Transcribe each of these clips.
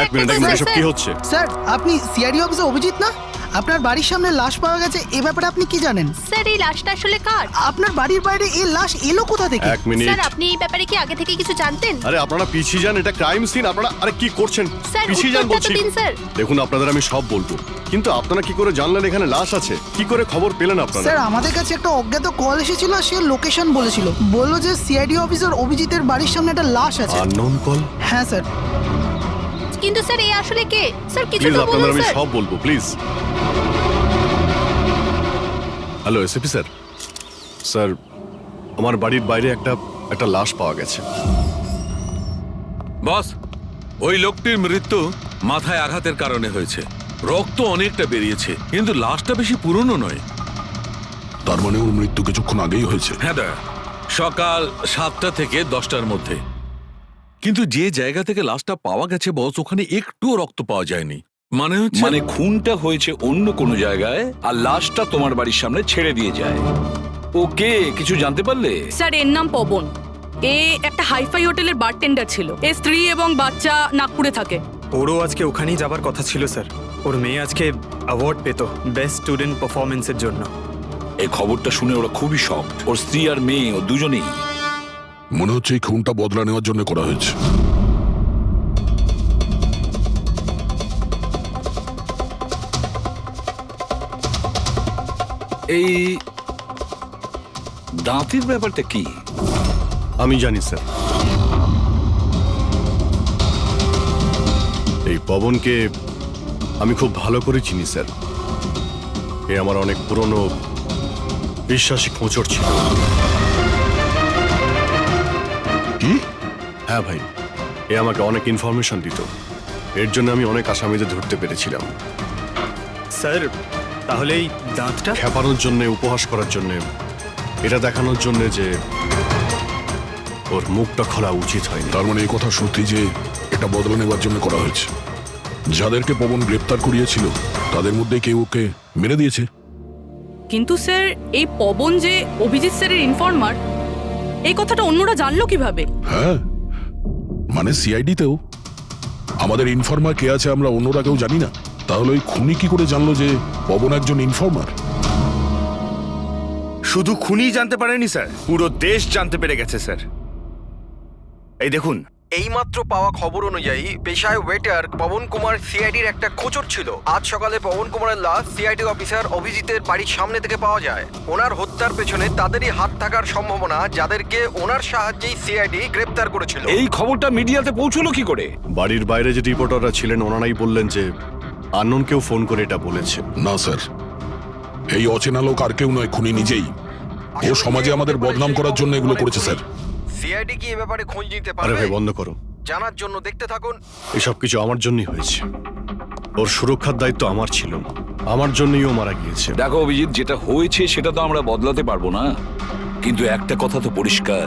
এক মিনিট এসব কি হচ্ছে? স্যার আপনি সিআইডি অফিসার অভিজিৎ না? আপনার বাড়ির সামনে লাশ পাওয়া গেছে, এ ব্যাপারে আপনি কি জানেন? স্যার এই লাশটা আসলে কার? আপনার বাড়ির বাইরে এই লাশ এলো কোথা থেকে? এক মিনিট। স্যার আপনি এই ব্যাপারে কি আগে থেকে কিছু জানতেন? আরে আপনারা পিছিয়ে যান, এটা ক্রাইম সিন। আপনারা আরে কি করছেন? স্যার পিছিয়ে যান উত্তরটা তো বলছি। দিন স্যার। দেখুন আপনাদের আমি সব বলবো, কিন্তু আপনারা কি করে জানলেন এখানে লাশ আছে? কি করে খবর পেলেন আপনারা? স্যার আমাদের কাছে একটা অজ্ঞাত কল এসেছিল, সে লোকেশন বলেছিল, বললো যে সিআইডি অফিসার অভিজিতের বাড়ির সামনে একটা লাশ আছে। Unknown call? হ্যাঁ স্যার। কিন্তু স্যার এই আসলে কে? স্যার কিছু প্লিজ তো আপনাদের বলুন আমি স্যার। সব বলবো, please. Hello SP sir. Sir আমার বাড়ির বাইরে একটা লাশ পাওয়া গেছে। বস, ওই লোকটির মৃত্যু মাথায় আঘাতের কারণে হয়েছে। রক্ত অনেকটা বেরিয়েছে, কিন্তু লাশটা বেশি পুরনো নয়। তার মানে ওর মৃত্যু কিছুক্ষণ আগেই হয়েছে। হ্যাঁ দা, সকাল 7টা থেকে 10টার মধ্যে। কিন্তু যে জায়গা থেকে লাশটা পাওয়া গেছে বস, ওখানে একটুও রক্ত পাওয়া যায়নি। মানে খুনটা হয়েছে অন্য কোনো জায়গায় আর লাশটা তোমার বাড়ির সামনে ছেড়ে দিয়ে যায়। ওকে কিছু জানতে পারলে? স্যার এর নাম পবন। এ একটা হাইফাই হোটেলের বারটেন্ডার ছিল। এর স্ত্রী এবং বাচ্চা নাগপুরে থাকে। ওরও আজকে ওখানেই যাবার কথা ছিল স্যার। ওর মেয়ে আজকে অ্যাওয়ার্ড পেত বেস্ট স্টুডেন্ট পারফরমেন্সের জন্য। এই খবরটা শুনে ওরা খুবই শকড। ওর স্ত্রী আর মেয়ে ও দুজনেই। মনে হচ্ছে এই খুনটা বদলা নেওয়ার জন্য করা হয়েছে। এই দাঁতের ব্যাপারটা কি? আমি জানি স্যার। এই পবনকে আমি খুব ভালো করে চিনি স্যার। এ আমার অনেক পুরনো বিশ্বাসী খোঁচর ছিল। কি? হ্যাঁ ভাই, এ আমাকে অনেক ইনফরমেশন দিত। এর জন্য আমি অনেক আসামিদের ধরতে পেরেছিলাম। স্যার তাহলে এই দাঁতটা? খেপানোর জন্য, উপহাস করার জন্য, এটা দেখানোর জন্য যে ওর মুখটা খোলা উচিত হয়নি। তার মানে এই কথা সত্যি যে এটা বদলা নেওয়ার জন্য করা হয়েছে। যাদেরকে পবন গ্রেপ্তার করিয়েছিল তাদের মধ্যে কেউ ওকে মেরে দিয়েছে। কিন্তু স্যার এই পবন যে অভিজিৎ স্যারের ইনফরমার, এই কথাটা অন্যরা জানলো কিভাবে? হ্যাঁ, মানে সিআইডিতেও আমাদের ইনফরমার কে আছে আমরা অন্যরা কেউ জানি না। তাহলে ওই খুনি কি করে জানলো যে পবন একজন ইনফরমার? শুধু খুনি জানতে পারেনি স্যার, পুরো দেশ জানতে পেরে গেছে স্যার। এই দেখুন, এইমাত্র পাওয়া খবর অনুযায়ী পেশায় ওয়েটার পবন কুমার সিআইডির একটা খোঁচর ছিল। আজ সকালে পবন কুমারের লাশ সিআইডি অফিসার অভিজিতের বাড়ির সামনে থেকে পাওয়া যায়। ওনার হত্যার পেছনে তাদেরই হাত থাকার সম্ভাবনা, যাদেরকে ওনার সাহায্যেই সিআইডি গ্রেপ্তার করেছিল। এই খবরটা মিডিয়াতে পৌঁছলো কি করে? বাড়ির বাইরে যে রিপোর্টাররা ছিলেন ওনারাই বললেন যে আননোন কেউ ফোন করে এটা বলেছে। না স্যার, এই অচেনা লোক আর কেউ নয়, খুনি নিজেই। ও সমাজে আমাদের বদনাম করার জন্য এগুলো করেছে স্যার। সিআইডি কি এ ব্যাপারে খোঁজ নিতে আরে পারবে? ভাই বন্ধ করো, জানার জন্য দেখতে থাকুন। এসব কিছু আমার জন্যই হয়েছে। ওর সুরক্ষার দায়িত্ব আমার ছিল, আমার জন্যই ও মারা গিয়েছে। দেখো অভিজিৎ, যেটা হয়েছে সেটা তো আমরা বদলাতে পারবো না, কিন্তু একটা কথা তো পরিষ্কার,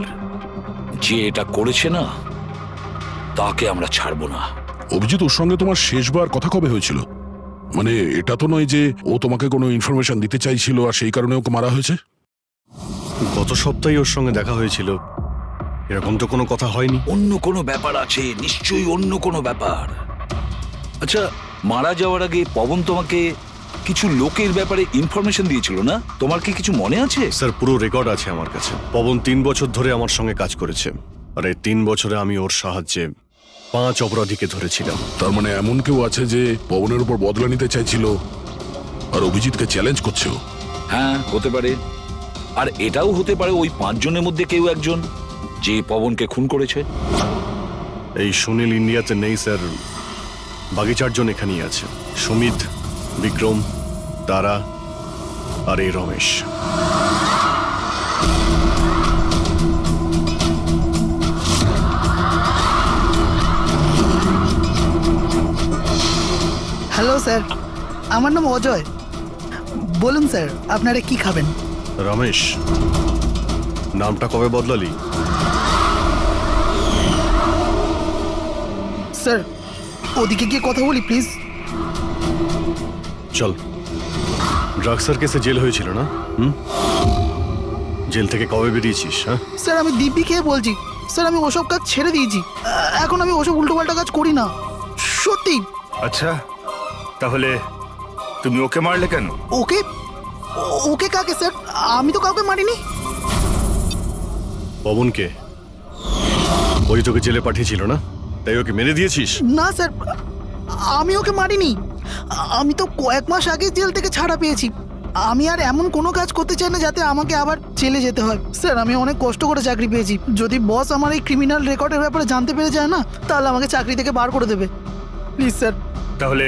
যে এটা করেছে না তাকে আমরা ছাড়বো না। অভিজিৎ, ওর সঙ্গে তোমার শেষবার কথা কবে হয়েছিল? মানে এটা তো নয় যে ও তোমাকে কোনো ইনফরমেশন দিতে চাইছিল আর সেই কারণে ওকে মারা হয়েছে? গত সপ্তাহে ওর সঙ্গে দেখা হয়েছিল, এরকম তো কোনো কথা হয়নি। অন্য কোনো ব্যাপার আছে, নিশ্চয়ই অন্য কোনো ব্যাপার। আচ্ছা, মারা যাওয়ার আগে পবন তোমাকে কিছু লোকের ব্যাপারে ইনফরমেশন দিয়েছিল না? তোমার কি কিছু মনে আছে? স্যার পুরো রেকর্ড আছে আমার কাছে। পবন 3 বছর ধরে আমার সঙ্গে কাজ করেছে, আর এই 3 বছরে আমি ওর সাহায্যে 5 অপরাধীকে ধরেছিলাম। তার মানে এমন কেউ আছে যে পবনের উপর বদলা নিতে চাইছিল আর অভিজিৎকে চ্যালেঞ্জ করছে? হ্যাঁ, হতে পারে। আর এটাও হতে পারে ওই 5 জনের মধ্যে কেউ একজন যে পবনকে খুন করেছে। এই সুনীল ইন্ডিয়াতে নেই স্যার, বাকি 4 জন এখানেই আছে। সুমিত, বিক্রম, তারা আর এই রমেশ। হ্যালো স্যার, আমার নাম অজয়। বলুন স্যার, আপনারা কি খাবেন? রমেশ, নামটা কবে বদলালি? স্যার ওদিকে গিয়ে কথা বলি প্লিজ। চল। ড্রাগসের কেসে জেল হয়েছিল না? জেল থেকে কবে বেরিয়েছিস? হ্যাঁ স্যার আমি দিব্যি খেয়ে বলছি, স্যার আমি ওসব কাজ ছেড়ে দিয়েছি। এখন আমি ওসব উল্টোপাল্টা কাজ করি না। সত্যি। আচ্ছা, তাহলে তুমি ওকে মারলে কেন? ওকে? ওকে কাকে স্যার? আমি তো কাউকে মারিনি। পবনকে? ওই তোকে জেলে পাঠিয়েছিল না, তাই ওকে মেরে দিয়েছিস? না স্যার, আমি ওকে মারিনি। আমি তো কয়েক মাস আগে জেল থেকে ছাড়া পেয়েছি। আমি আর এমন কোনো কাজ করতে চাই না যাতে আমাকে আবার জেলে যেতে হয়। স্যার, আমি অনেক কষ্ট করে চাকরি পেয়েছি। যদি বস আমার এই ক্রিমিনাল রেকর্ডের ব্যাপারে জানতে পেরে যায় না, তাহলে আমাকে চাকরি থেকে বার করে দেবে। Please sir. তাহলে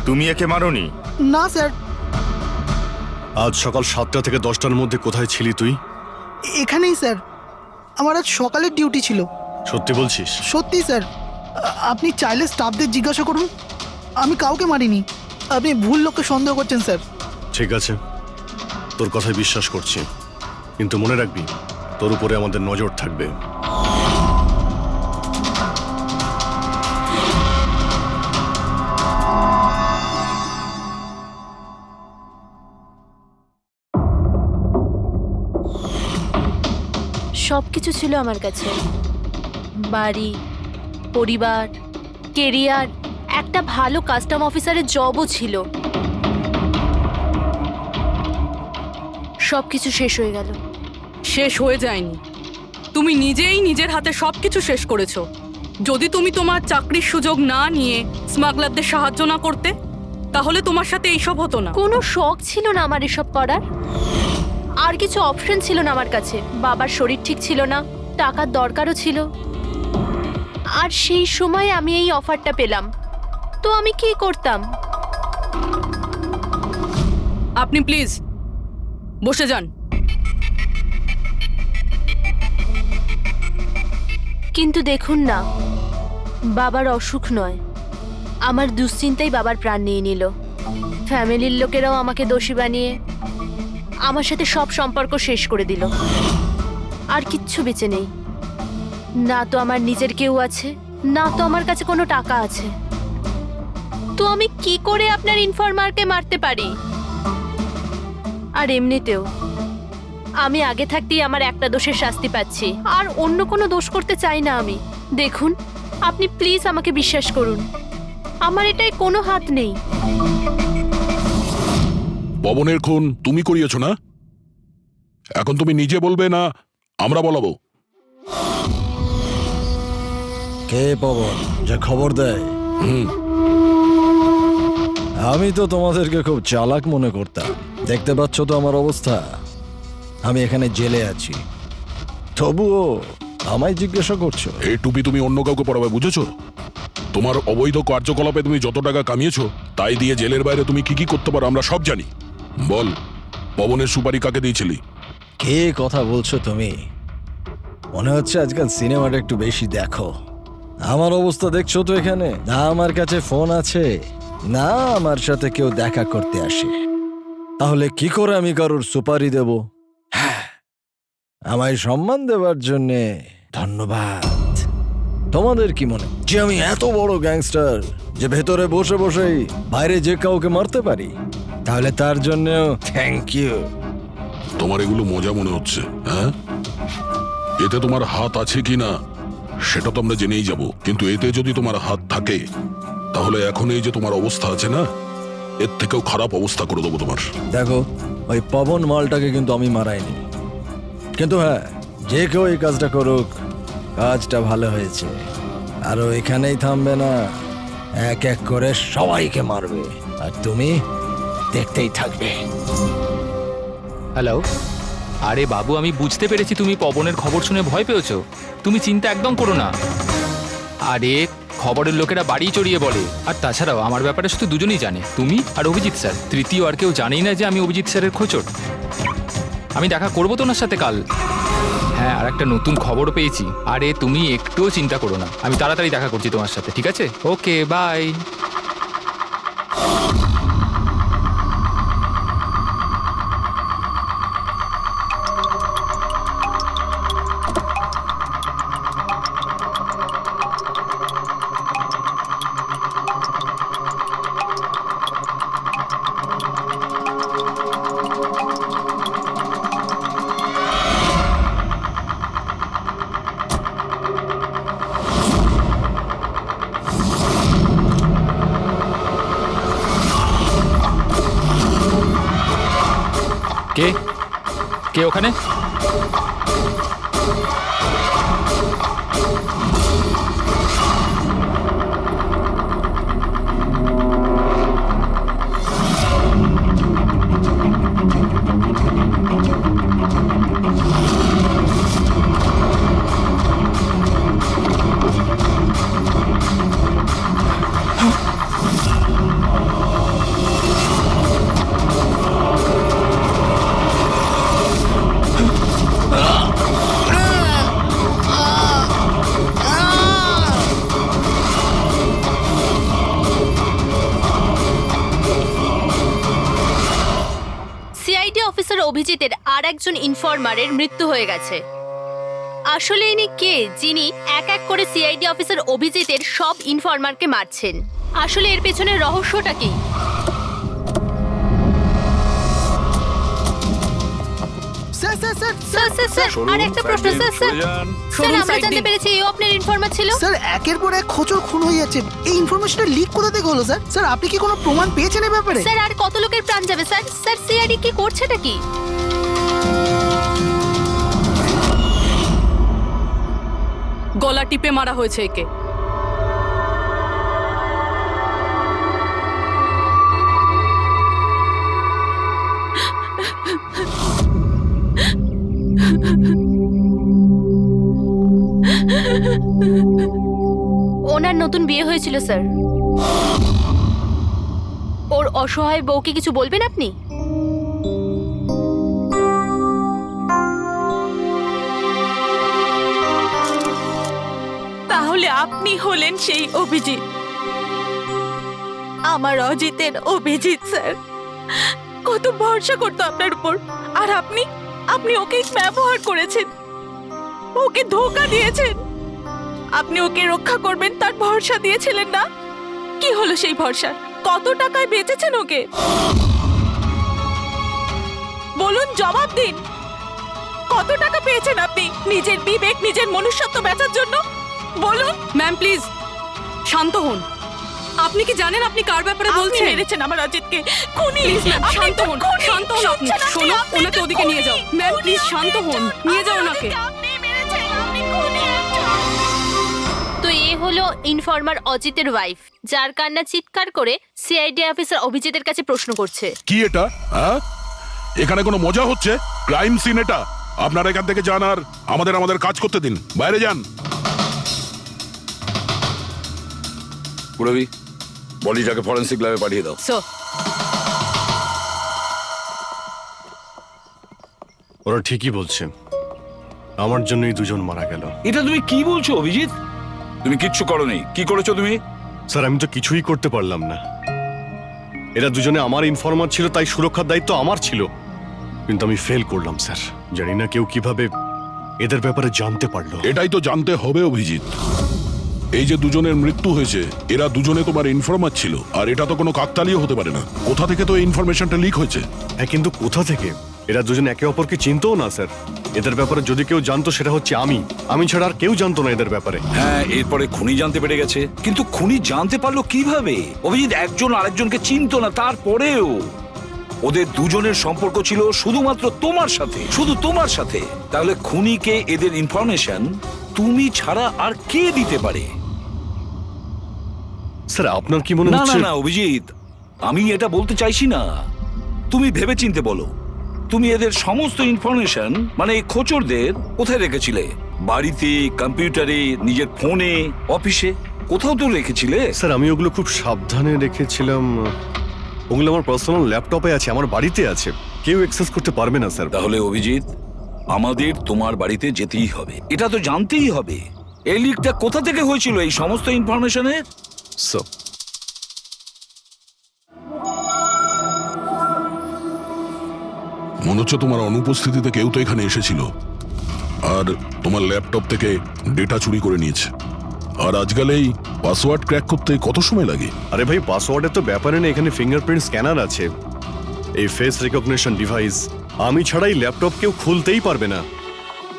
তুমি একে মারোনি? না স্যার। আজ সকাল 7টা থেকে 10টার মধ্যে কোথায় ছিলি তুই? এখানেই স্যার। আমার আজ সকালের ডিউটি ছিল। সত্যি বলছিস? সত্যি স্যার। আপনি চাইলে স্টাফদের জিজ্ঞাসা করুন, আমি কাউকে মারিনি। আপনি ভুল লোককে সন্দেহ করছেন স্যার। ঠিক আছে, তোর কথায় বিশ্বাস করছি, কিন্তু মনে রাখবি তোর উপরে আমাদের নজর থাকবে। সব কিছু ছিল আমার কাছে, বাড়ি, পরিবার, কেরিয়ার, একটা ভালো কাস্টম অফিসারের জবও ছিল। সব কিছু শেষ হয়ে গেল। শেষ হয়ে যায়নি, তুমি নিজেই নিজের হাতে সবকিছু শেষ করেছো। যদি তুমি তোমার চাকরির সুযোগ না নিয়ে স্মাগলারদের সাহায্য না করতে, তাহলে তোমার সাথে এইসব হতো না। কোনো শখ ছিল না আমার এসব করার, আর কিছু অপশন ছিল না আমার কাছে। বাবার শরীর ঠিক ছিল না, টাকার দরকারও ছিল, আর সেই সময় আমি এই অফারটা পেলাম, তো আমি কি করতাম? আপনি প্লিজ বসে যান। কিন্তু দেখুন না, বাবার অসুখ নয়, আমার দুশ্চিন্তাই বাবার প্রাণ নিয়ে নিল। ফ্যামিলির লোকেরাও আমাকে দোষী বানিয়ে আমার সাথে সব সম্পর্ক শেষ করে দিল। আর কিচ্ছু বেঁচে নেই, না তো আমার নিজের কেউ আছে, না তো আমার কাছে কোনো টাকা আছে। তো আমি কি করে আপনার ইনফরমারকে মারতে পারি? আর এমনিতেও আমি আগে থাকতেই আমার একটা দোষের শাস্তি পাচ্ছি, আর অন্য কোনো দোষ করতে চাই না আমি। দেখুন, আপনি প্লিজ আমাকে বিশ্বাস করুন, আমার এটায় কোনো হাত নেই। পবনের খুন তুমি করিয়েছো না? এখন তুমি নিজে বলবে না আমরা বলাবো? কে পবন যে খবর দেয়? আমি তো তোমাদেরকে খুব চালাক মনে করতাম। দেখতে পাচ্ছ তো আমার অবস্থা, আমি এখানে জেলে আছি, তবুও আমায় জিজ্ঞাসা করছো? এই টুপি তুমি অন্য কাউকে পরাবে, বুঝেছো? তোমার অবৈধ কার্যকলাপে তুমি যত টাকা কামিয়েছো তাই দিয়ে জেলের বাইরে তুমি কি কি করতে পারো আমরা সব জানি। বল, পবনের সুপারি কাকে দিয়েছিলি? কে কথা বলছো তুমি? মনে হচ্ছে আজকাল সিনেমাটা একটু বেশি দেখো। আমার অবস্থা দেখছো তো এখানে, না আমার কাছে ফোন আছে, না আমার সাথে কেউ দেখা করতে আসে। তাহলে কি করে আমি কারোর সুপারি দেব? আমায় সম্মান দেওয়ার জন্যে ধন্যবাদ। তোমাদের কি মনে যে আমি এত বড় গ্যাংস্টার যে ভেতরে বসে বসেই বাইরে যে কাউকে মারতে পারি? তাহলে তার জন্যও থ্যাংক ইউ। তোমার এগুলো মজা মনে হচ্ছে, হ্যাঁ? এতে তোমার হাত আছে কি না সেটা তো আমরা জেনেই যাব, কিন্তু এতে যদি তোমার হাত থাকে তাহলে এখন এই যে তোমার অবস্থা আছে না, এর থেকেও খারাপ অবস্থা করে দেবো তোমার। দেখো, ওই পবন মালটাকে কিন্তু আমি মারাইনি, কিন্তু হ্যাঁ, যে কেউ এই কাজটা করুক, কাজটা ভালো হয়েছে। আরো এখানেই থামবে না, এক এক করে সবাইকে মারবে, আর তুমি দেখতেই থাকবে। হ্যালো, আরে বাবু, আমি বুঝতে পেরেছি তুমি পবনের খবর শুনে ভয় পেয়েছো। তুমি চিন্তা একদম করো না। আরে খবরের লোকেরা বাড়ি চড়িয়ে বলে, আর তাছাড়াও আমার ব্যাপারে শুধু দুজনেই জানে, তুমি আর অভিজিৎ স্যার। তৃতীয় আর কেউ জানেই না যে আমি অভিজিৎ স্যারের খোঁচর। আমি দেখা করবো তো ওনার সাথে কাল। হ্যাঁ, আর একটা নতুন খবরও পেয়েছি। আরে তুমি একটুও চিন্তা করো না, আমি তাড়াতাড়ি দেখা করছি তোমার সাথে, ঠিক আছে? ওকে, বাই। কে কে ওখানে? সিআইডি অফিসার অভিজিতের আর একজন ইনফরমারের মৃত্যু হয়ে গেছে। আসলে ইনি কে যিনি এক এক করে সিআইডি অফিসার অভিজিতের সব ইনফরমারকে মারছেন? আসলে এর পেছনের রহস্যটা কি? স্যার স্যার স্যার স্যার আর একটা প্রশ্ন স্যার স্যার স্যার আমরা জানতে পেরেছি এও আপনার ইনফরমার ছিল। স্যার একের পর এক খোঁচর খুন হয়ে যাচ্ছে, এই ইনফরমেশনটা লিক কোথা থেকে হলো স্যার? স্যার আপনি কি কোনো প্রমাণ পেয়েছেন এই ব্যাপারে? স্যার আর কত লোকের প্রাণ যাবে স্যার? স্যার সিআইডি কি করছেটা কি? গলা টিপে মারা হয়েছে একে। ওনার নতুন বিয়ে হয়েছিল স্যার। ওর অসহায় বউকে কিছু বলবেন আপনি? তাহলে আপনি হলেন সেই অভিজিৎ, আমার অজিতের অভিজিৎ স্যার। কত ভরসা করতো আপনার উপর, আর আপনি আপনি ওকে ব্যবহার করেছেন, ওকে ধোঁকা দিয়েছেন। আপনি ওকে রক্ষা করবেন তার ভরসা দিয়েছিলেন না? কি হলো সেই ভরসা? কত টাকায় বেচেছেন ওকে? বলুন, জবাব দিন। কত টাকা পেয়েছেন আপনি নিজের বিবেক, নিজের মনুষ্যত্ব বেচার জন্য? বলুন। ম্যাম প্লিজ শান্ত হন। আপনি কি জানেন আপনি কার ব্যাপারে বলছেন? মেরেছেন আমার অজিতকে, খুনি। প্লিজ ম্যাম শান্ত হন, শান্ত হন আপনি। শোনো, ওনাকে ওদিকে নিয়ে যাও। ম্যাম প্লিজ শান্ত হন, নিয়ে যাও ওনাকে। আপনি মেরেছেন, আপনি খুনি একজন। তো এ হলো ইনফরমার অজিতের ওয়াইফ, যার কান্না চিৎকার করে সিআইডি অফিসার অভিজিতের কাছে প্রশ্ন করছে। কি এটা? হ্যাঁ, এখানে কোনো মজা হচ্ছে? ক্রাইম সিন এটা। আপনারা এখান থেকে যান আর আমাদের কাজ করতে দিন। বাইরে যান। পুরবি, বডিটাকে ফরেন্সিক ল্যাবে পাঠিয়ে দাও। স্যার ওরা ঠিকই বলছে, আমার জন্যই দুজন মারা গেল। এটা তুমি কি বলছো অভিজিৎ? তুমি কিচ্ছু করোনি। কি করেছো তুমি? স্যার আমি তো কিছুই করতে পারলাম না। এরা দুজনে আমার ইনফরমার ছিল, তাই সুরক্ষার দায়িত্ব আমার ছিল, কিন্তু আমি ফেল করলাম স্যার। জানি না কেউ কিভাবে এদের ব্যাপারে জানতে পারলো। এটাই তো জানতে হবে অভিজিৎ। এই যে দুজনের মৃত্যু হয়েছে, এরা দুজনে তোমার ইনফরমার ছিল, আর এটা তো কোনো কাকতালীয় হতে পারে না। কোথা থেকে তো এই ইনফরমেশনটা লিক হয়েছে? হ্যাঁ, কিন্তু কোথা থেকে? এরা দুজন একে অপরকে চিনতও না স্যার। এদের ব্যাপারে যদি কেউ জানতো সেটা হচ্ছে আমি ছাড়া আর কেউ জানতো না এদের ব্যাপারে। হ্যাঁ, এরপরে খুনি জানতে পেরে গেছে। কিন্তু খুনি জানতে পারলো কিভাবে? অভিজিৎ একজন আরেকজনকে চিনতো না, তারপরেও ওদের দুজনের সম্পর্ক ছিল শুধুমাত্র তোমার সাথে, শুধু তোমার সাথে। তাহলে খুনিকে এদের ইনফরমেশন তুমি ছাড়া আর কে দিতে পারে? স্যার আপনার কি মনে না হচ্ছে? না না অভিজিৎ, আমি এটা বলতে চাইছি না। তুমি ভেবেচিন্তে বলো, তুমি এদের সমস্ত ইনফরমেশন মানে খোঁচরদের কোথায় রেখেছিলে? বাড়িতে, কম্পিউটারে, নিজের ফোনে, অফিসে, কোথাও তো রেখেছিলে। স্যার আমি ওগুলো খুব সাবধানে রেখেছিলাম। ওগুলো আমার পার্সোনাল ল্যাপটপে আছে, আমার বাড়িতে আছে, কেউ অ্যাক্সেস করতে পারবে না স্যার। তাহলে অভিজিৎ, আমাদের তোমার বাড়িতে যেতেই হবে, এটা তো জানতেই হবে এই লিকটা কোথা থেকে হয়েছিল এই সমস্ত ইনফরমেশনের। স্যার মনে হচ্ছে তোমার অনুপস্থিতিতে কেউ তো এখানে এসেছিল আর তোমার ল্যাপটপ থেকে ডেটা চুরি করে নিয়েছে। আর আজকাল এই পাসওয়ার্ড ক্র্যাক করতে কত সময় লাগে? আরে ভাই, পাসওয়ার্ডের তো ব্যাপারে নেই, এখানে ফিঙ্গারপ্রিন্ট স্ক্যানার আছে, এই ফেস রিকগনিশন ডিভাইস। আমি ছাড়াই ল্যাপটপ কেউ খুলতেই পারবে না।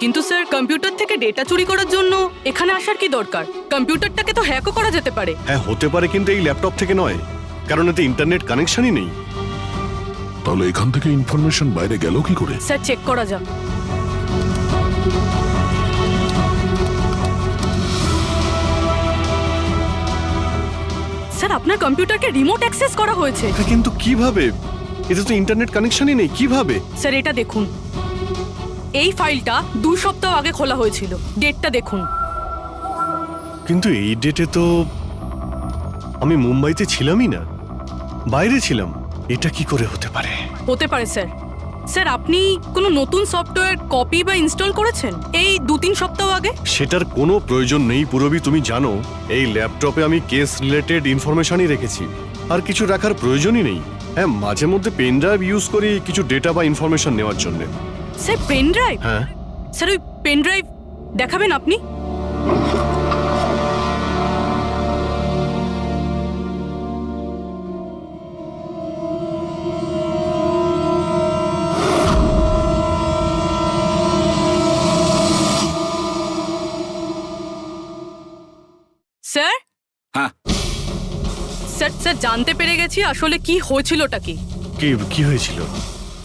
কিন্তু স্যার, কম্পিউটার থেকে ডেটা চুরি করার জন্য এখানে আসার কি দরকার? কম্পিউটারটাকে তো হ্যাকও করা যেতে পারে। হ্যাঁ হতে পারে, কিন্তু এই ল্যাপটপ থেকে নয়, কারণ এতে ইন্টারনেট কানেকশনই নেই। তাহলে এখান থেকে ইনফরমেশন বাইরে গেল কি করে? স্যার চেক করা যাক। স্যার আপনার কম্পিউটারকে রিমোট অ্যাক্সেস করা হয়েছে। কিন্তু কিভাবে? এতে তো ইন্টারনেট কানেকশনই নেই, কিভাবে? স্যার এটা দেখুন, এই ফাইলটা 2 সপ্তাহ আগে খোলা হয়েছিল, ডেটটা দেখুন। কিন্তু এই ডেটে তো আমি মুম্বাইতে ছিলামই না, বাইরে ছিলাম। এটা কি করে হতে পারে? হতে পারে স্যার। স্যার আপনি কোনো নতুন সফটওয়্যার কপি বা ইনস্টল করেছেন এই 2-3 সপ্তাহ আগে? সেটার কোনো প্রয়োজন নেই পুরবি, তুমি জানো এই ল্যাপটপে আমি কেস রিলেটেড ইনফরমেশনই রেখেছি, আর কিছু রাখার প্রয়োজনই নেই। হ্যাঁ, মাঝে মধ্যে পেন ড্রাইভ ইউজ করি কিছু ডেটা বা ইনফরমেশন নেওয়ার জন্য। Sir pen drive? হ্যাঁ স্যার ওই পেন ড্রাইভ দেখাবেন আপনি? স্যার? হ্যাঁ। স্যার স্যার জানতে পেরে গেছি আসলে কি হয়েছিলটা কি। কি হয়েছিল?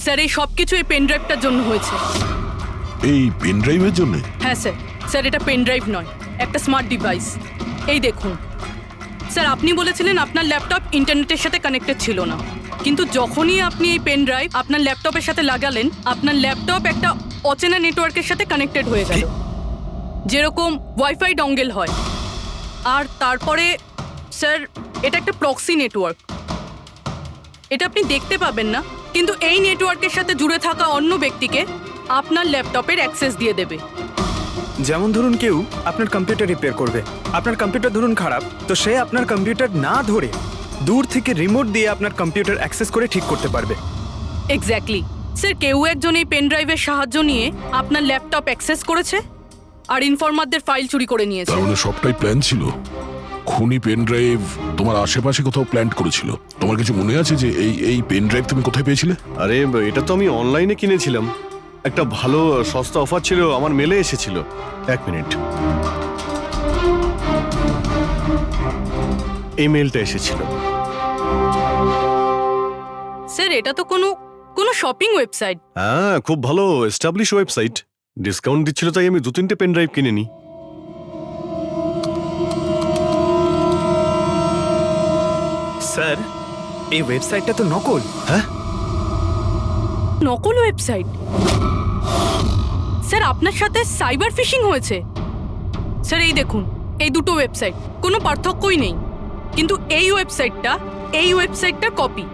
স্যার এই সব কিছু এই পেন ড্রাইভটার জন্য হয়েছে। এই পেন ড্রাইভের জন্য? হ্যাঁ স্যার। স্যার এটা পেন ড্রাইভ নয়, একটা স্মার্ট ডিভাইস। এই দেখুন স্যার, আপনি বলেছিলেন আপনার ল্যাপটপ ইন্টারনেটের সাথে কানেক্টেড ছিল না, কিন্তু যখনই আপনি এই পেন ড্রাইভ আপনার ল্যাপটপের সাথে লাগালেন, আপনার ল্যাপটপ একটা অচেনা নেটওয়ার্কের সাথে কানেক্টেড হয়ে গেল, যেরকম ওয়াইফাই ডঙ্গেল হয়। আর তারপরে স্যার এটা একটা প্রক্সি নেটওয়ার্ক। এটা আপনি দেখতে পাবেন না, কিন্তু এই নেটওয়ার্কের সাথে জুড়ে থাকা অন্য ব্যক্তিকে আপনার ল্যাপটপের অ্যাক্সেস দিয়ে দেবে। যেমন ধরুন কেউ আপনার কম্পিউটার রিপেয়ার করবে, আপনার কম্পিউটার ধরুন খারাপ, তো সে আপনার কম্পিউটার না ধরে দূর থেকে রিমোট দিয়ে আপনার কম্পিউটার অ্যাক্সেস করে ঠিক করতে পারবে। এক্স্যাক্টলি স্যার, কেউ একজন এই পেন ড্রাইভের সাহায্য নিয়ে আপনার ল্যাপটপ অ্যাক্সেস করেছে আর ইনফরমারদের ফাইল চুরি করে নিয়েছে। তার মানে সবটাই প্ল্যান ছিল। খুনি পেন ড্রাইভ তোমার আশেপাশে কোথাও প্ল্যান্ট করেছিল। তোমার কিছু মনে আছে যে এই পেন ড্রাইভ তুমি কোথায় পেয়েছিলে? আরে এটা তো আমি অনলাইনে কিনেছিলাম, একটা ভালো সস্তা অফার ছিল, আমার মেলে এসেছিল। 1 মিনিট, এই মেলটা এসেছিল। স্যার এটা তো কোনো শপিং ওয়েবসাইট। হ্যাঁ, খুব ভালো এস্টাবলিশ ওয়েবসাইট, ডিসকাউন্ট দিচ্ছিল তাই আমি 2-3টে পেন ড্রাইভ কিনে নিই। স্যার এই ওয়েবসাইটটা তো নকল। হ্যাঁ, নকল ওয়েবসাইট? স্যার আপনার সাথে সাইবার ফিশিং হয়েছে। স্যার এই দেখুন, এই দুটো ওয়েবসাইট কোনো পার্থক্যই নেই, কিন্তু এই ওয়েবসাইটটার কপি।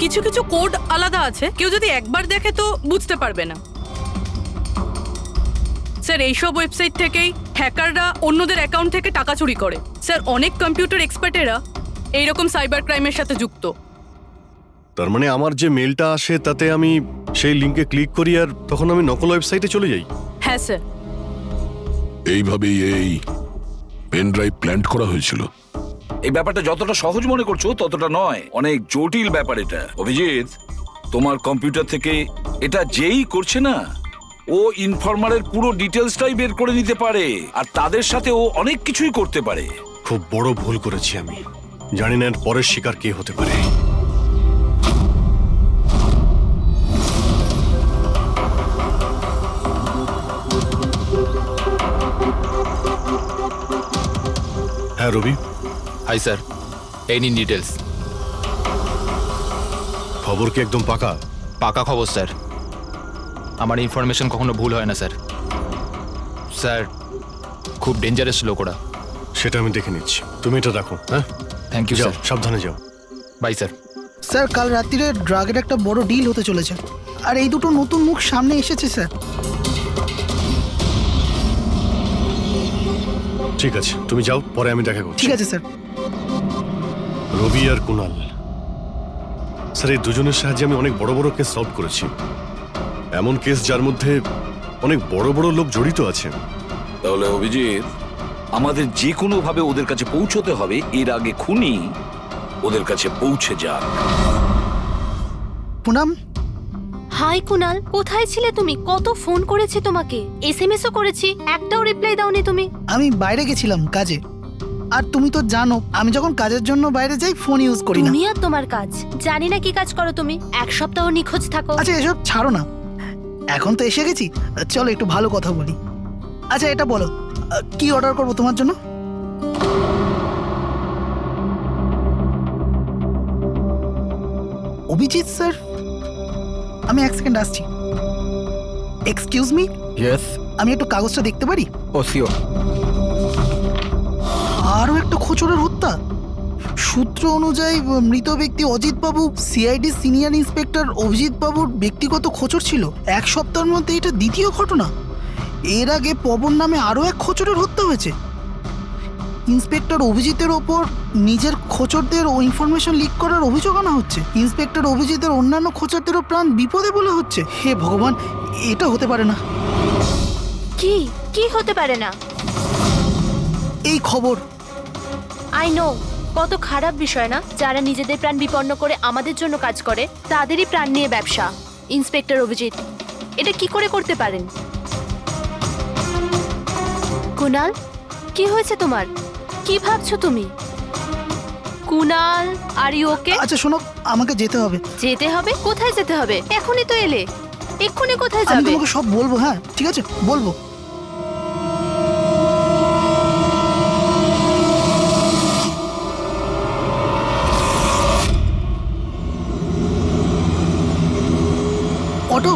কিছু কিছু কোড আলাদা আছে, কেউ যদি একবার দেখে তো বুঝতে পারবে না। স্যার এইসব ওয়েবসাইট থেকেই হ্যাকাররা অন্যদের অ্যাকাউন্ট থেকে টাকা চুরি করে। স্যার অনেক কম্পিউটার এক্সপার্টেরা এইরকম সাইবার ক্রাইমের সাথে যুক্ত। তার মানে আমার যে মেলটা আসে তাতে আমি সেই লিঙ্কে ক্লিক করি আর তখন আমি নকল ওয়েবসাইটে চলে যাই। হ্যাঁ স্যার। এইভাবেই এই পেন ড্রাইভ প্ল্যান্ট করা হয়েছিল। এই ব্যাপারটা যতটা সহজ মনে করছো ততটা নয়, অনেক জটিল ব্যাপার এটা। অভিজিৎ, তোমার কম্পিউটার থেকে এটা যেই করছে না, ও ইনফরমারের পুরো ডিটেলসটাই বের করে নিতে পারে, আর তাদের সাথে ও অনেক কিছুই করতে পারে। খুব বড় ভুল করেছি আমি, জানি না এর পরের শিকার কে হতে পারে। হ্যাঁ রবি। হাই স্যার, এই নিন ডিটেলস। খবর কি একদম পাকা? পাকা খবর স্যার, আমার ইনফরমেশন কখনো ভুল হয় না স্যার। স্যার খুব ডেঞ্জারাস লোক ওরা। সেটা আমি দেখে নিচ্ছি, তুমি এটা রাখো। হ্যাঁ, থ্যাংক ইউ যাও, স্যার। সাবধানে যাও। By sir. স্যার কাল রাত্রিরে ড্রাগের একটা বড় ডিল হতে চলেছে, আর এই দুটো নতুন মুখ সামনে এসেছে স্যার। ঠিক আছে, তুমি যাও, পরে আমি দেখা করছি। ঠিক আছে স্যার। রবি আর কুনাল, স্যার এই দুজনের সাহায্যে আমি অনেক বড় বড় কেস সলভ করেছি, এমন কেস যার মধ্যে অনেক বড় বড় লোক জড়িত আছে। তাহলে অভিজিৎ, আমাদের যে কোনো ভাবে ওদের কাছে পৌঁছতে হবে, এর আগে খুনি ওদের কাছে পৌঁছে যাক। পুনাম। হাই কুনাল, কোথায় ছিলে তুমি? কত ফোন করেছি তোমাকে, এসএমএসও করেছি, একটাও রিপ্লাই দাওনি তুমি। আমি বাইরে গেছিলাম কাজে, আর তুমি তো জানো আমি যখন কাজের জন্য বাইরে যাই ফোন ইউজ করি না। তুমি আর তোমার কাজ, জানি না কি কাজ করো তুমি, এক সপ্তাহ নিখোঁজ থাকো। আচ্ছা এসব ছাড়ো না, এখন তো এসে গেছি, চলো একটু ভালো কথা বলি। আচ্ছা এটা বলো, কি অর্ডার করবো তোমার জন্য? অভিজিৎ স্যার, আমি এক সেকেন্ড আসছি। Excuse me, yes. আমি একটু কাগজটা দেখতে পারি? ও শিওর। আরও একটা খোঁচরের হত্যা। সূত্র অনুযায়ী মৃত ব্যক্তি অজিত বাবু সিআইডি সিনিয়র ইন্সপেক্টর অভিজিৎ বাবুর ব্যক্তিগত খোঁচর ছিল। এক সপ্তাহের মধ্যে এটা দ্বিতীয় ঘটনা। এর আগে পবন নামে আরও এক খোঁচরের হত্যা হয়েছে। ইন্সপেক্টর অভিজিতের ওপর নিজের খোঁচরদের ও ইনফরমেশন লিক করার অভিযোগ আনা হচ্ছে। ইন্সপেক্টর অভিজিতের অন্যান্য খোঁচরদেরও প্রাণ বিপদে বলে হচ্ছে। হে ভগবান, এটা হতে পারে না। কি কি হতে পারে না? এই খবর আই নো, কত খারাপ বিষয় না? যারা নিজেদের প্রাণ বিপন্ন করে আমাদের জন্য কাজ করে তাদেরই প্রাণ নিয়ে ব্যবসা। ইন্সপেক্টর অভিজিৎ এটা কি করে করতে পারেন? কুনাল, কি হয়েছে তোমার? কি ভাবছো তুমি? Kunal, are you okay? আচ্ছা শোনো, আমাকে যেতে হবে। যেতে হবে? কোথায় যেতে হবে? এখনই তো এলে, এক্ষুনি কোথায় আমি যাবে? তোমাকে সব বলবো। হ্যাঁ ঠিক আছে, বলবো। অটো,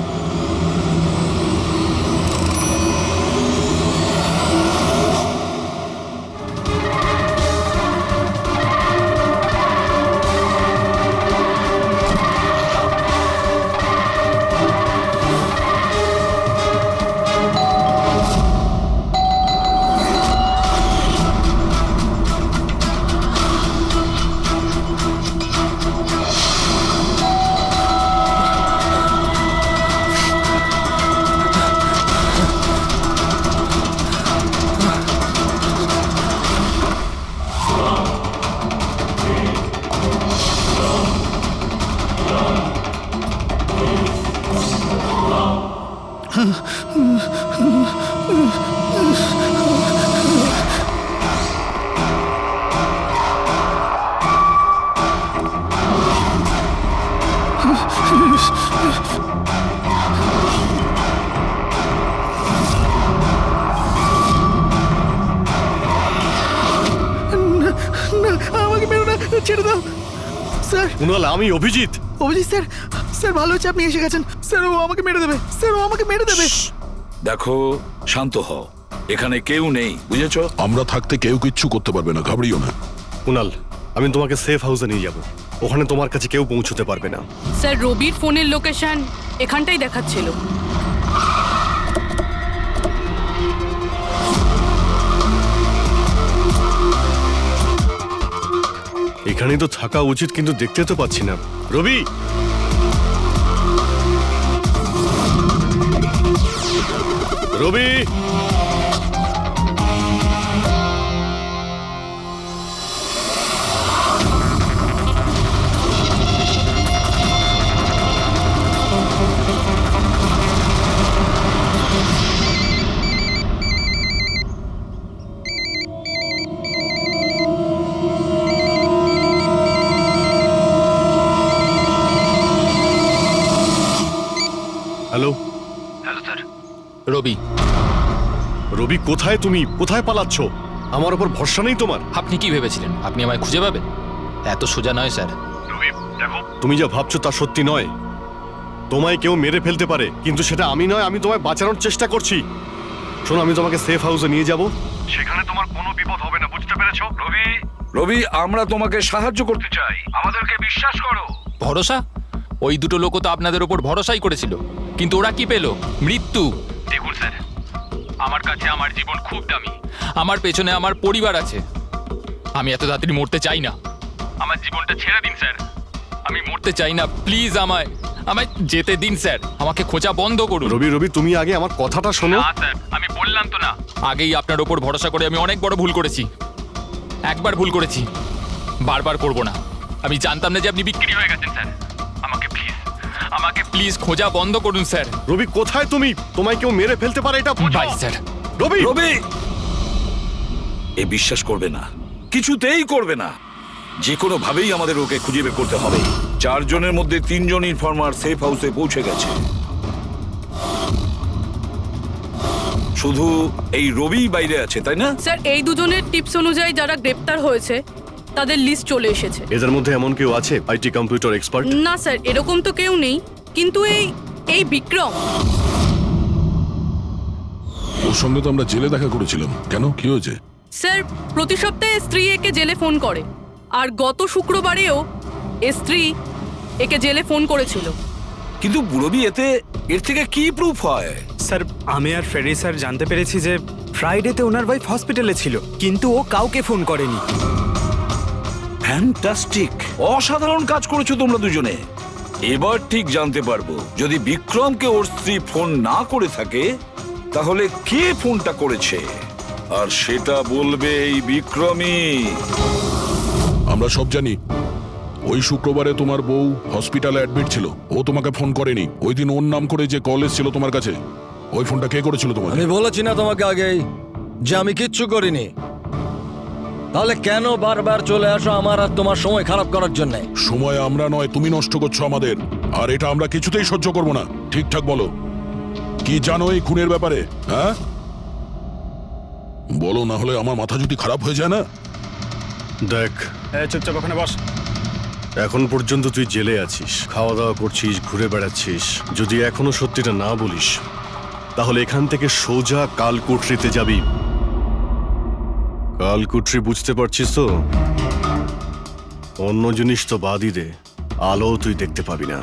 আমাকে মেরো না, ছেড়ে দাও স্যার। কুনাল, আমি অভিজিৎ। অভিজিৎ স্যার, স্যার ভালো হচ্ছে আপনি এসে গেছেন। স্যার ও আমাকে মেরে দেবে, স্যার ও আমাকে মেরে দেবে। দেখো, শান্ত হও, এখানে কেউ নেই, বুঝেছো? আমরা থাকতে কেউ কিচ্ছু করতে পারবে না, ঘাবড়িও না। কুনাল, আমি তোমাকে সেফ হাউসে নিয়ে যাব। ওখানে তোমার কাছে কেউ পৌঁছতে পারবে না। স্যার রবির ফোনের লোকেশন এখানটাই দেখাচ্ছিল। এখানেই তো থাকা উচিত, কিন্তু দেখতে তো পাচ্ছি না। রবি, রবি, হ্যালো। রবি, রবি কোথায়? তুমি কোথায় পালাচ্ছ? আমার উপর ভরসা নেই তোমার? আপনি কি ভেবেছিলেন আপনি আমায় খুঁজে পাবেন? এত সোজা নয় স্যার। রবি দেখো, তুমি যা ভাবছো তা সত্যি নয়। তোমায় কেউ মেরে ফেলতে পারে, কিন্তু সেটা আমি নয়। আমি তোমায় বাঁচানোর চেষ্টা করছি। শোনো, আমি তোমাকে সেফ হাউসে নিয়ে যাব। সেখানে তোমার কোনো বিপদ হবে না, বুঝতে পেরেছো? রবি, রবি, আমরা তোমাকে সাহায্য করতে চাই, আমাদেরকে বিশ্বাস করো। ভরসা? ওই দুটো লোকও তো আপনাদের ওপর ভরসাই করেছিল, কিন্তু ওরা কি পেল? মৃত্যু। দেখুন স্যার, আমার কাছে আমার জীবন খুব দামি। আমার পেছনে আমার পরিবার আছে। আমি এত তাড়াতাড়ি মরতে চাই না। আমার জীবনটা ছেড়ে দিন স্যার, আমি মরতে চাই না। প্লিজ আমায় আমায় যেতে দিন স্যার, আমাকে খোঁজা বন্ধ করুন। রবি, রবি তুমি আগে আমার কথাটা শোনো। না স্যার, আমি বললাম তো না, আগেই আপনার ওপর ভরসা করে আমি অনেক বড় ভুল করেছি। একবার ভুল করেছি, বারবার করব না। আমি জানতাম না যে আপনি বিক্রি হয়ে গেছেন স্যার। আমাকে প্লিজ খোঁজা বন্ধ করুন স্যার। রবি কোথায় তুমি? তোমায় কেউ মেরে ফেলতে পারে, এটা বোঝো। By sir. রবি, রবি, এ বিশ্বাস করবে না, কিছুতেই করবে না। যে কোনো ভাবেই আমাদের ওকে খুঁজে বের করতে হবে। 4 জনের মধ্যে 3 জন ইনফর্মার সেফ হাউসে পৌঁছে গেছে। শুধু এই রবি বাইরে আছে, তাই না? স্যার এই দুজনের টিপস অনুযায়ী যারা গ্রেপ্তার হয়েছে তাদের লিস্ট চলে এসেছে। এদের মধ্যে এমন কেউ আছে আইটি কম্পিউটার এক্সপার্ট? না স্যার, এরকম তো কেউ নেই, কিন্তু এই বিক্রম। ওর সঙ্গে তো আমরা জেলে দেখা করেছিলাম, কেন কি হয়েছে? স্যার প্রতি সপ্তাহে স্ত্রী একে জেলে ফোন করে, আর গত শুক্রবারেও স্ত্রী একে জেলে ফোন করেছিল। কিন্তু রবি এর থেকে কি প্রুফ হয়? স্যার আমি আর ফেরি স্যার জানতে পেরেছি যে ফ্রাইডেতে ওনার ওয়াইফ হসপিটালে ছিল, কিন্তু ও কাউকে ফোন করেনি। ফ্যান্টাস্টিক, অসাধারণ কাজ করেছো তোমরা দুজনে। এবার ঠিক জানতে পারবো যদি বিক্রমকে ওর স্ত্রী ফোন না করে থাকে তাহলে কে ফোনটা করেছে, আর সেটা বলবে এই বিক্রমই। আমরা সব জানি ওই শুক্রবারে তোমার বউ হসপিটালে অ্যাডমিট ছিল, ও তোমাকে ফোন করেনি। ওই দিন ওর নাম করে যে কল এসেছিল তোমার কাছে, ওই ফোনটা কে করেছিল তোমাকে? আমি বলেছি না তোমাকে আগেই যে আমি কিচ্ছু করিনি? তাহলে কেন বারবার চলে আসো আমার আর তোমার সময় খারাপ করার জন্য? সময় আমরা নয়, তুমি নষ্ট করছো আমাদের, আর এটা আমরা কিছুতেই সহ্য করব না। ঠিকঠাক বলো, কি জানো এই খুনের ব্যাপারে? হ্যাঁ বলো, না হলে আমার মাথা যদি খারাপ হয়ে যায় না। দেখ, চুপচাপ ওখানে বস। এখন পর্যন্ত তুই জেলে আছিস, খাওয়া দাওয়া করছিস, ঘুরে বেড়াচ্ছিস। যদি এখনো সত্যিটা না বলিস তাহলে এখান থেকে সোজা কালকুটরিতে যাবি। কালকুটরি বুঝতে পারছিস তো? অন্য জিনিস তো বাদই দে, আলো তুই দেখতে পাবি না।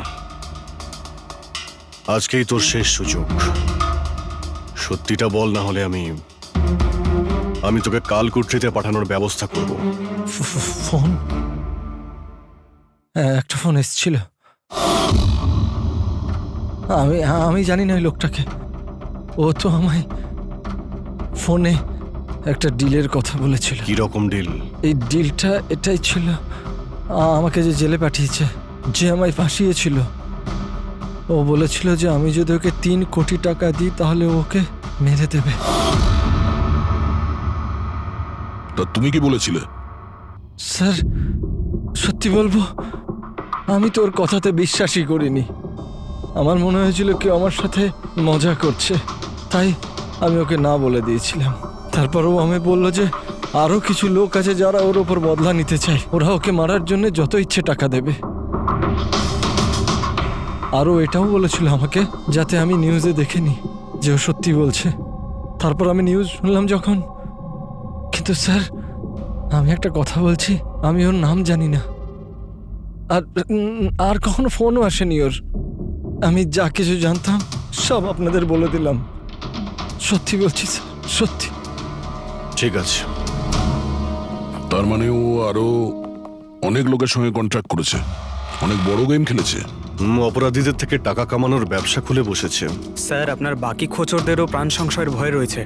আজকেই তোর শেষ সুযোগ। সত্যিটা বল, না হলে আমি তোকে কালকুটরিতে পাঠানোর ব্যবস্থা করব। ফোন, একটা ফোন এসেছিল। আমি জানি না ওই লোকটাকে। ও তো আমায় ফোনে একটা ডিলের কথা বলেছিল। কি রকম ডিল? এই ডিলটা এটাই ছিল, আমাকে যে জেলে পাঠিয়েছে, যে আমায় ফাঁসিয়েছিল, ও বলেছিল যে আমি যদি ওকে 3 কোটি টাকা দিই তাহলে ওকে মেরে দেবে। তা তুমি কি বলেছিলে? স্যার সত্যি বলবো, আমি তোর কথাতে বিশ্বাসই করিনি। আমার মনে হয়েছিল কেউ আমার সাথে মজা করছে, তাই আমি ওকে না বলে দিয়েছিলাম। তারপর ও আমি বলল যে আরো কিছু লোক আছে যারা ওর ওপর বদলা নিতে চায়, ওরা ওকে মারার জন্য যত ইচ্ছে টাকা দেবে। আরও এটাও বলেছিল আমাকে যাতে আমি নিউজে দেখে নিই যে ও সত্যি বলছে। তারপর আমি নিউজ শুনলাম যখন। কিন্তু স্যার আমি একটা কথা বলছি, আমি ওর নাম জানি না, আর কখনো ফোনও আসেনি ওর। আমি যা কিছু জানতাম সব আপনাদের বলে দিলাম। সত্যি বলছি স্যার, সত্যি। ঠিক আছে। তার মানে ও আরো অনেক লোকের সঙ্গে কন্ট্রাক্ট করেছে, অনেক বড় গেম খেলেছে। অপরাধীদের থেকে টাকা কামানোর ব্যবসা খুলে বসেছে। স্যার আপনার বাকি খোঁচরদেরও প্রাণ সংশয়ের ভয় রয়েছে।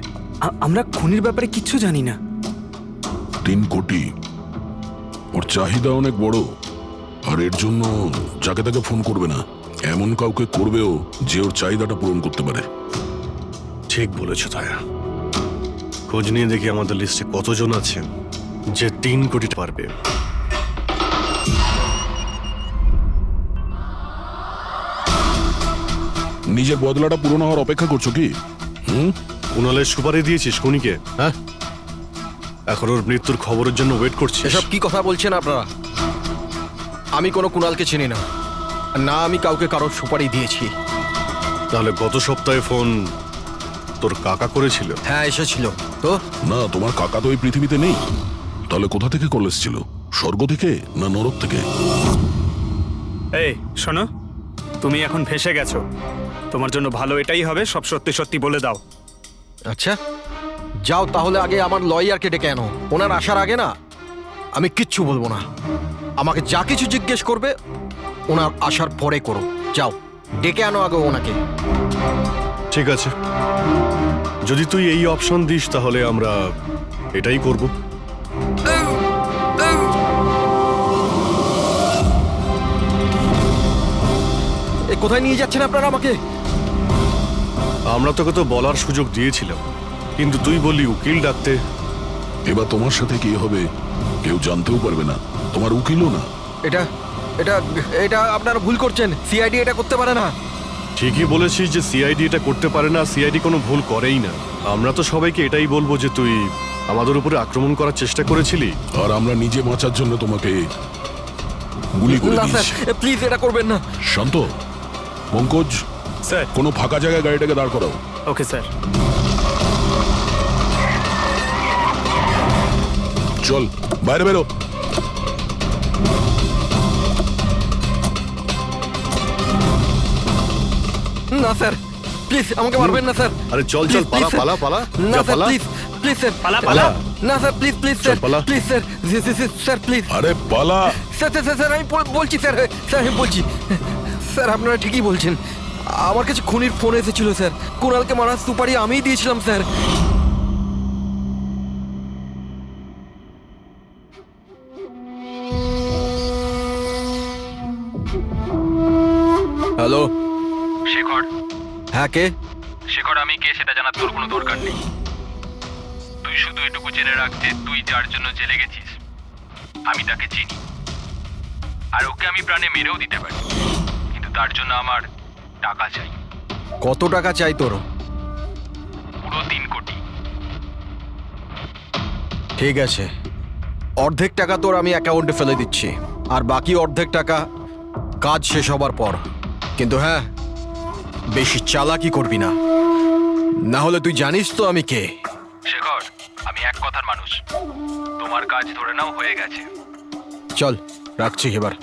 আমরা খুনির ব্যাপারে কিচ্ছু জানি না। 3 কোটি, ওর চাহিদা অনেক বড়, আর এর জন্য যাকে তাকে ফোন করবে না, এমন কাউকে করবেও যে ওর চাহিদাটা পূরণ করতে পারে। ঠিক বলেছ তায়া। খোঁজ নিয়ে দেখি আমাদের লিস্টে কতজন আছে যে 3 কোটি পারবে। নিজের বদলাটা পূরণ হওয়ার অপেক্ষা করছো কি? কুণালের সুপারি দিয়েছিস খুনিকে? হ্যাঁ, এখন ওর মৃত্যুর খবরের জন্য ওয়েট করছিস? এসব কি কথা বলছেন আপনারা? আমি কোনো কুণালকে চিনি না, না আমি কাউকে কারোর সুপারি দিয়েছি। তাহলে গত সপ্তাহে ফোন তোর কাকা করেছিল? হ্যাঁ এসেছিল তো। না, তোমার কাকা তো এই পৃথিবীতে নেই। তাহলে কোথা থেকে কল এসেছিল? স্বর্গ থেকে না নরক থেকে? এই শোনো, তুমি এখন ফেঁসে গেছো। তোমার জন্য ভালো এটাই হবে সব সত্যি সত্যি বলে দাও। আচ্ছা যাও তাহলে, আগে আমার লয়ারকে ডেকে আনো। ওনার আসার আগে না আমি কিচ্ছু বলবো না। আমাকে যা কিছু জিজ্ঞেস করবে ওনার আসার পরে করো। যাও ডেকে আনো আগে ওনাকে। ঠিক আছে, যদি তুই এই অপশন দিস তাহলে আমরা এটাই করব। কোথায় নিয়ে যাচ্ছেন আপনারা আমাকে? আমরা তোকে তো বলার সুযোগ দিয়েছিলাম, কিন্তু তুই বললি উকিল ডাকতে। এবার তোমার সাথে কি হবে কেউ জানতেও পারবে না, তোমার উকিলও না। এটা এটা এটা আপনারা ভুল করছেন, সিআইডি এটা করতে পারে না। ঠিকই বলেছিস যে সিআইডি এটা করতে পারে না, সিআইডি কোনো ভুল করেই না। আমরা তো সবাইকে এটাই বলবো যে তুই আমাদের উপরে আক্রমণ করার চেষ্টা করেছিলি। আর আমরা নিজে বাঁচার জন্য তোমাকে গুলি করে না স্যার, দিয়েছি। প্লিজ এটা করবেন না। শান্ত, পঙ্কজ, স্যার। কোনো ফাঁকা জায়গায় গাড়িটাকে দাঁড় করাও। Okay sir. চল বাইরে বেরো। না স্যার, প্লিজ আমাকে মারবেন না স্যার। আরে চল চল, Please, পালা please, পালা পালা, না যা স্যার, পালা। প্লিজ প্লিজ স্যার, পালা, পালা। না স্যার, প্লিজ প্লিজ চল, স্যার, পালা। Please sir, sir please. আরে পালা। স্যার স্যার স্যার আমি বলছি স্যার, স্যার আমি বলছি স্যার, আপনারা ঠিকই বলছেন। আমার কাছে খুনির ফোন এসেছিল স্যার, কুণালকে মারার সুপারি আমিই দিয়েছিলাম স্যার। হ্যালো শেখর, হ্যাঁ কে? শেখর আমি কে সেটা জানার তোর কোনো দরকার নেই। তুই শুধু এটুকু জেনে রাখ যে তুই যার জন্য জেলে গেছিস আমি তাকে চিনি, আর ওকে আমি প্রাণে মেরেও দিতে পারি, কিন্তু তার জন্য আমার টাকা চাই। কত টাকা চাই তোর? পুরো 3 কোটি। ঠিক আছে, অর্ধেক টাকা তোর আমি অ্যাকাউন্টে ফেলে দিচ্ছি, আর বাকি অর্ধেক টাকা কাজ শেষ হবার পর। কিন্তু হ্যাঁ, বেশি চালাকি করবি না, না হলে তুই জানিস তো আমি কে। শেখর, আমি এক কথার মানুষ, তোমার কাজ ধরে নাও হয়ে গেছে। চল রাখছি এবার।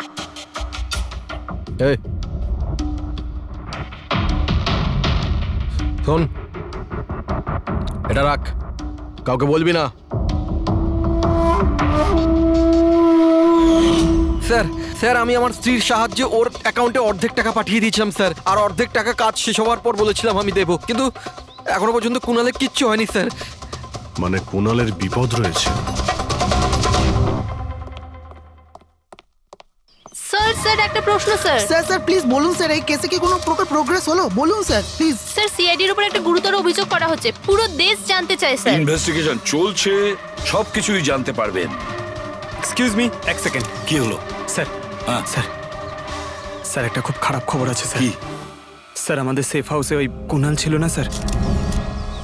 এই শোন, এটা রাখ, কাউকে বলবি না। স্যার স্যার আমি আমার স্ত্রীর সাহায্যে ওর অ্যাকাউন্টে অর্ধেক টাকা পাঠিয়ে দিয়েছিলাম স্যার, আর অর্ধেক টাকা কাজ শেষ হওয়ার পর বলেছিলাম আমি দেবো, কিন্তু এখনো পর্যন্ত কুণালের কিচ্ছু হয়নি স্যার। মানে কুণালের বিপদ রয়েছে। স্যার স্যার একটা প্রশ্ন স্যার। স্যার স্যার প্লিজ বলুন স্যার, এই কেসে কি কোনো প্রকার প্রোগ্রেস হলো? বলুন স্যার প্লিজ। স্যার সিআইডির উপর একটা গুরুতর অভিযোগ করা হচ্ছে, পুরো দেশ জানতে চায় স্যার। ইনভেস্টিগেশন চলছে, সবকিছুই জানতে পারবেন। এক্সকিউজ মি, এক সেকেন্ড। কি হলো? স্যার, হ্যাঁ। স্যার, স্যার একটা খুব খারাপ খবর আছে স্যার। কি? স্যার আমাদের সেফ হাউসে ওই কুণাল ছিল না স্যার,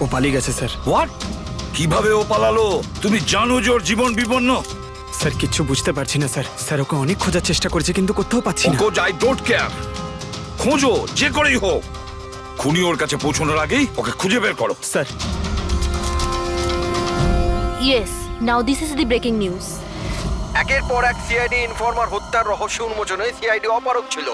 ও পালিয়ে গেছে স্যার। হোয়াট? কিভাবে ও পালালো? তুমি জানো যে ওর জীবন বিপন্ন? স্যার কিচ্ছু বুঝতে পারছি না স্যার। স্যার ওকে অনেক খোঁজার চেষ্টা করেছে কিন্তু কোথাও পাচ্ছি না। ওকে আই ডোন্ট কেয়ার, খোঁজো যে করেই হোক, খুনি ওর কাছে পৌঁছানোর আগেই ওকে খুঁজে বের করো। Sir yes, now this is the breaking news. একের পর এক সিআইডি ইনফর্মার হত্যার রহস্য উন্মোচনে সিআইডি অপারগ ছিল,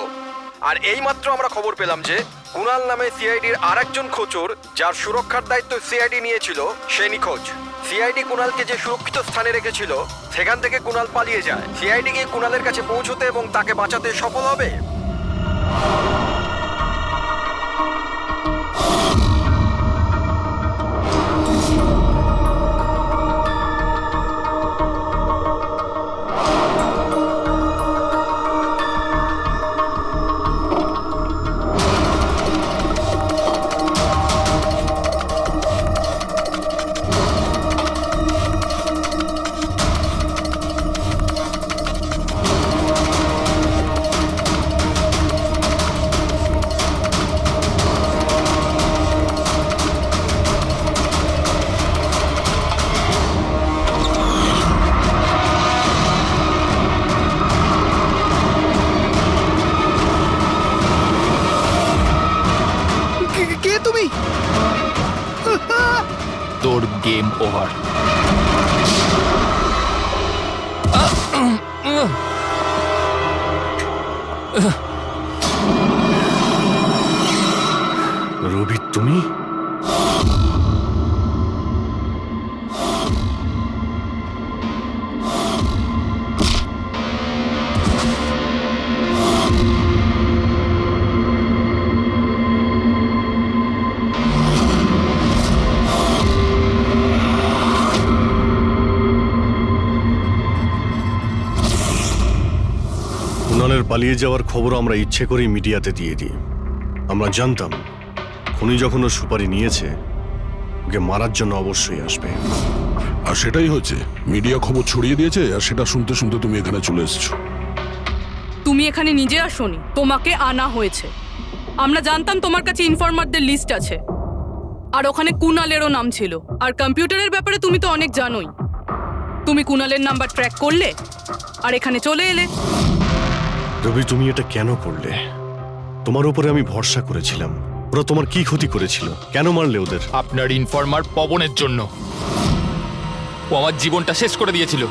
আর এইমাত্র আমরা খবর পেলাম যে কুণাল নামে সিআইডির আরেকজন খোঁচর, যার সুরক্ষার দায়িত্ব সিআইডি নিয়েছিল, সে নিখোঁজ। সিআইডি কুণালকে যে সুরক্ষিত স্থানে রেখেছিল সেখান থেকে কুণাল পালিয়ে যায়। সিআইডি গিয়ে কুণালের কাছে পৌঁছতে এবং তাকে বাঁচাতে সফল হবে। কে তুমি? তোর গেম ওভার। রবি তুমি? কুণালের পালিয়ে যাওয়ার খবর আমরা ইচ্ছে করেই মিডিয়াতে দিয়ে দিই। আমরা জানতাম খুনি যখন ওর সুপারি নিয়েছে ওকে মারার জন্য অবশ্যই আসবে। আর সেটাই হচ্ছে, মিডিয়া খবর ছড়িয়ে দিয়েছে আর সেটা শুনতে শুনতে তুমি এখানে চলে এসেছো। তুমি এখানে নিজে আসোনি, তোমাকে আনা হয়েছে। আমরা জানতাম তোমার কাছে ইনফরমারদের লিস্ট আছে, আর ওখানে কুনালেরও নাম ছিল। আর কম্পিউটারের ব্যাপারে তুমি তো অনেক জানোই। তুমি কুনালের নাম্বার ট্র্যাক করলে আর এখানে চলে এলে। রবি, তুমি এটা কেন করলে? তোমার উপরে আমি ভরসা করেছিলাম। ওরা তোমার কি ক্ষতি করেছিল? কেন মারলে ওদের? আপনার ইনফরমার পবনের জন্য। ও আমার জীবনটা শেষ করে দিয়েছিল।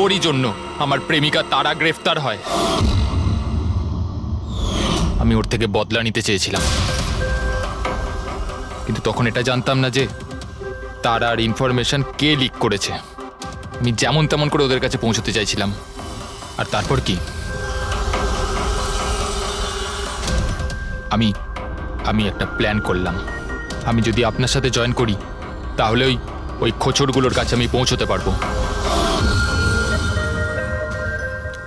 ওরই জন্য আমার প্রেমিকা তারা গ্রেফতার হয়। আমি ওর থেকে বদলা নিতে চেয়েছিলাম, কিন্তু তখন এটা জানতাম না যে তারার ইনফরমেশন কে লিক করেছে। আমি যেমন তেমন করে ওদের কাছে পৌঁছতে চাইছিলাম। আর তারপর কি, আমি একটা প্ল্যান করলাম। আমি যদি আপনার সাথে জয়েন করি তাহলে ওই খোঁচরগুলোর কাছে আমি পৌঁছতে পারবো।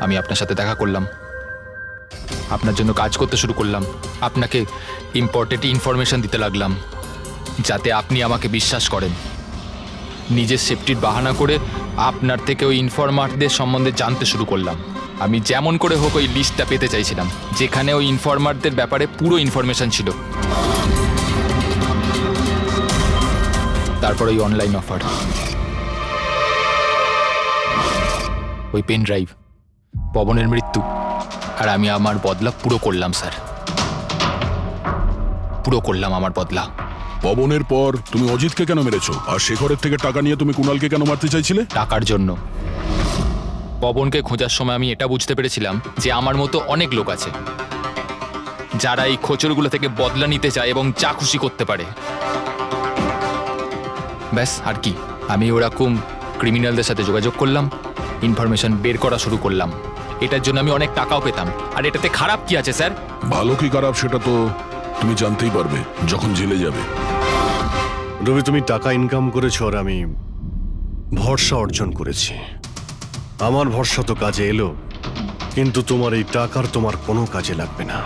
আমি আপনার সাথে দেখা করলাম, আপনার জন্য কাজ করতে শুরু করলাম, আপনাকে ইম্পর্টেন্ট ইনফরমেশন দিতে লাগলাম যাতে আপনি আমাকে বিশ্বাস করেন। নিজের সেফটির বাহানা করে আপনার থেকে ওই ইনফরমারদের সম্বন্ধে জানতে শুরু করলাম। আমি যেমন করে হোক ওই লিস্টটা পেতে চাইছিলাম যেখানে ওই ইনফরমারদের ব্যাপারে পুরো ইনফরমেশন ছিল। তারপর ওই অনলাইন অফার, ওই পেন ড্রাইভ, পবনের মৃত্যু, আর আমি আমার বদলা পুরো করলাম স্যার। পুরো করলাম আমার বদলা। পবনের পর তুমি অজিতকে কেন মেরেছো? আর শেখরের থেকে টাকা নিয়ে তুমি কুণালকে কেন মারতে চাইছিলে? টাকার জন্য। পবনকে খোঁজার সময় আমি এটা বুঝতে পেরেছিলাম যে আমার মতো অনেক লোক আছে যারা এই খোঁচরগুলো থেকে বদলা নিতে চায় এবং যা খুশি করতে পারে। ব্যাস, আর কি। আমি ওরকম ক্রিমিনালদের সাথে যোগাযোগ করলাম, ইনফরমেশন বের করা শুরু করলাম। এটার জন্য আমি অনেক টাকাও পেতাম। আর এটাতে খারাপ কি আছে স্যার? ভালো কি খারাপ সেটা তো তুমি জানতেই পারবে যখন জেলে যাবে। রবি, তুমি টাকা ইনকাম করেছো আর আমি ভরসা অর্জন করেছি। আমার ভরসা তো কাজে এলো, কিন্তু তোমার এই টাকার তোমার কোনো কাজে লাগবে না।